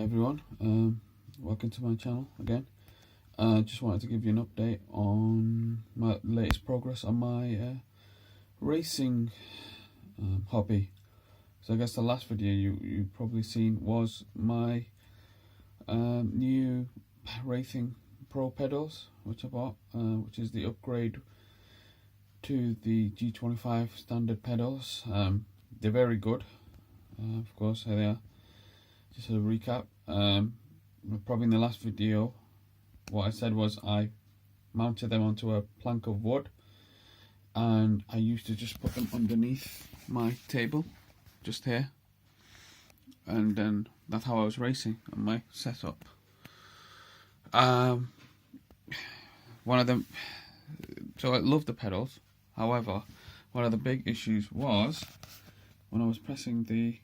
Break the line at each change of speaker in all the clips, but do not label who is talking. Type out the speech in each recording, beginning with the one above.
Hi everyone, welcome to my channel again. Just wanted to give you an update on my latest progress on my racing hobby. So I guess the last video you've probably seen was my new Racing Pro pedals, which I bought, which is the upgrade to the G25 standard pedals. They're very good, of course, here they are. Just a recap, probably in the last video what I said was I mounted them onto a plank of wood, and I used to just put them underneath my table just here, and then that's how I was racing on my setup. One of them, so I love the pedals. However, one of the big issues was when I was pressing the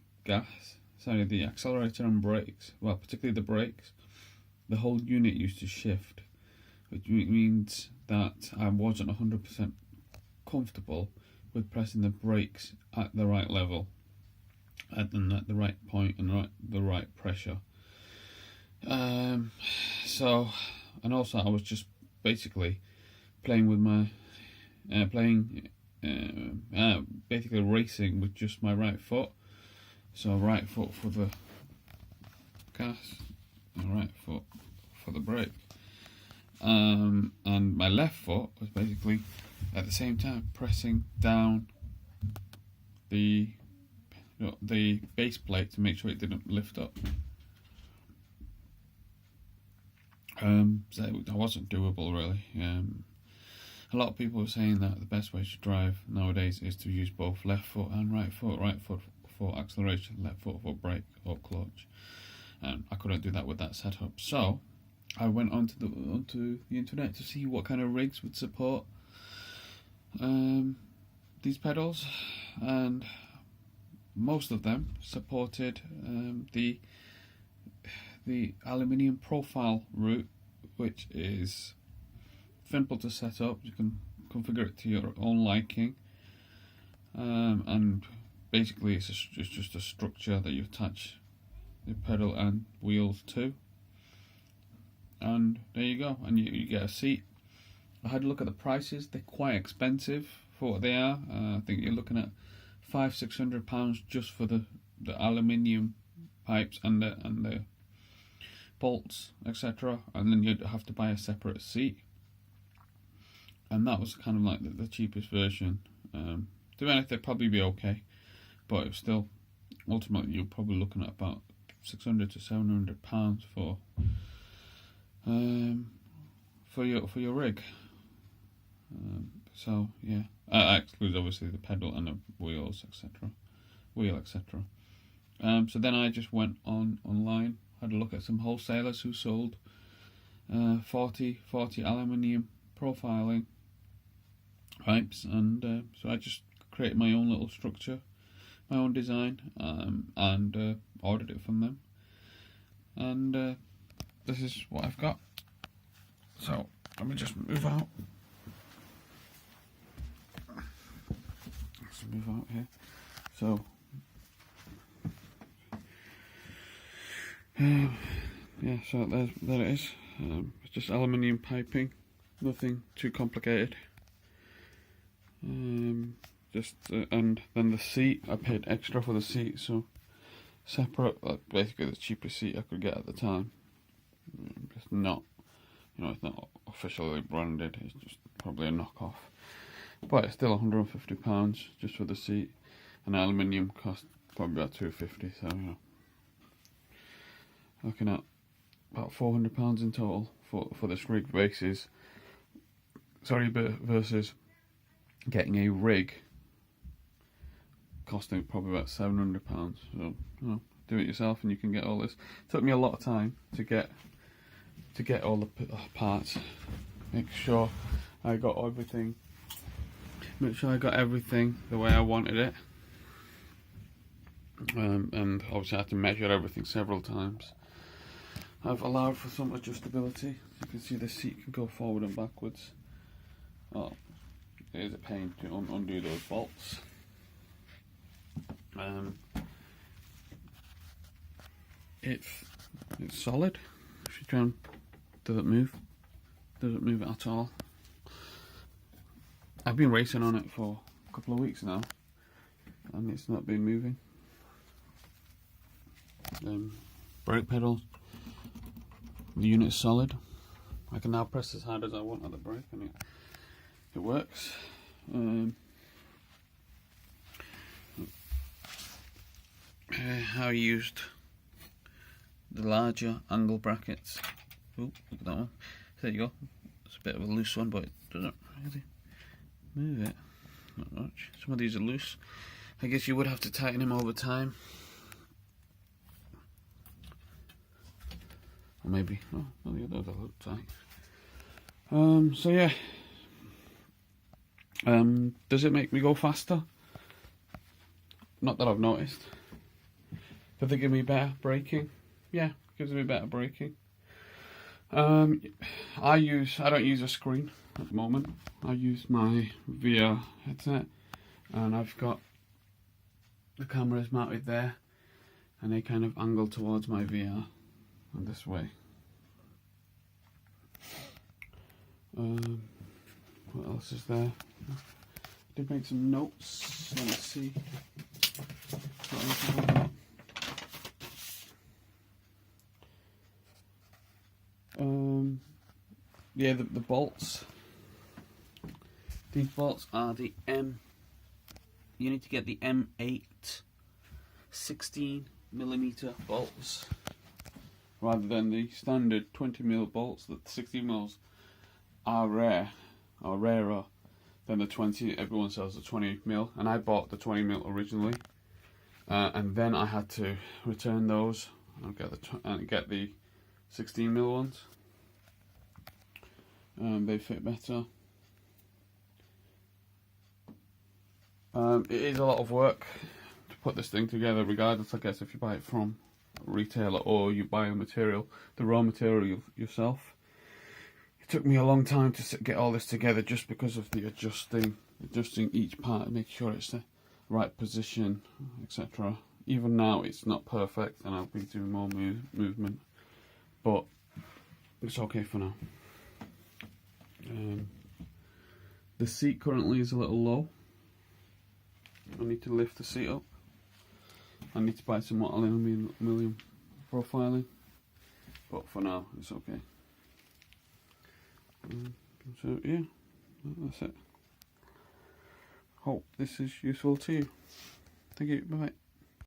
the accelerator and brakes, well, particularly the brakes, the whole unit used to shift, which means that I wasn't 100% comfortable with pressing the brakes at the right level, at the right point and the right pressure. So, and also I was just basically playing with my basically racing with just my right foot. So right foot for the gas and right foot for the brake, and my left foot was basically at the same time pressing down the base plate to make sure it didn't lift up. So that wasn't doable really. A lot of people are saying that the best way to drive nowadays is to use both left foot and right foot for acceleration, left foot for brake or clutch, and I couldn't do that with that setup. So I went onto the internet to see what kind of rigs would support these pedals, and most of them supported the aluminium profile route, which is simple to set up. You can configure it to your own liking, and basically it's just a structure that you attach the pedal and wheels to, and there you go, and you get a seat. I had a look at the prices. They're quite expensive for what they are. I think you're looking at £500–600 just for the aluminium pipes and the bolts, etc., and then you'd have to buy a separate seat, and that was kind of like the cheapest version. To be honest, they'd probably be okay, but it's still, ultimately you're probably looking at about £600–700 for your rig. So yeah, that excludes obviously the pedal and the wheels, etc. So then I just went online, had a look at some wholesalers who sold 40 aluminium profiling pipes, and so I just created my own little structure, my own design, and ordered it from them, and this is what I've got. So let me just move out. Let's move out here. So yeah, so there it is. It's just aluminium piping, nothing too complicated. And then the seat, I paid extra for the seat, so separate, basically the cheapest seat I could get at the time. It's not, it's not officially branded, it's just probably a knockoff, but it's still £150 just for the seat, and aluminium cost probably about £250, so looking at about £400 in total for this rig versus getting a rig costing probably about £700. So do it yourself and you can get all this. It took me a lot of time to get all the parts, make sure I got everything the way I wanted it, and obviously I had to measure everything several times. I've allowed for some adjustability. You can see the seat can go forward and backwards. Oh, it is a pain to undo those bolts. It's it's solid. If you try and doesn't move at all. I've been racing on it for a couple of weeks now, and it's not been moving. Brake pedal, the unit is solid. I can now press as hard as I want on the brake, and it works. I used the larger angle brackets. Oh, look at that one. There you go. It's a bit of a loose one, but it doesn't really move it. Not much. Some of these are loose. I guess you would have to tighten them over time. Or maybe, oh, the others look tight. So yeah. Does it make me go faster? Not that I've noticed. Does it give me better braking? Yeah, gives me better braking. I don't use a screen at the moment. I use my VR headset, and I've got the cameras mounted there, and they kind of angle towards my VR and this way. What else is there? I did make some notes. Let me see. What else have I got? Yeah, the bolts. These bolts are the you need to get the M8 16mm bolts rather than the standard 20mm bolts. The 16mm are rare, or rarer than the 20. Everyone sells the 20mm, and I bought the 20mm originally, and then I had to return those and get the 16mm ones. They fit better. It is a lot of work to put this thing together, regardless, I guess, if you buy it from a retailer or you buy the raw material yourself. It took me a long time to get all this together, just because of the adjusting each part, make sure it's the right position, etc. Even now it's not perfect, and I'll be doing more movement, but it's okay for now. The seat currently is a little low. I need to lift the seat up. I need to buy some more aluminium profiling, but for now it's okay. So yeah, that's it. Hope this is useful to you. Thank you. Bye bye.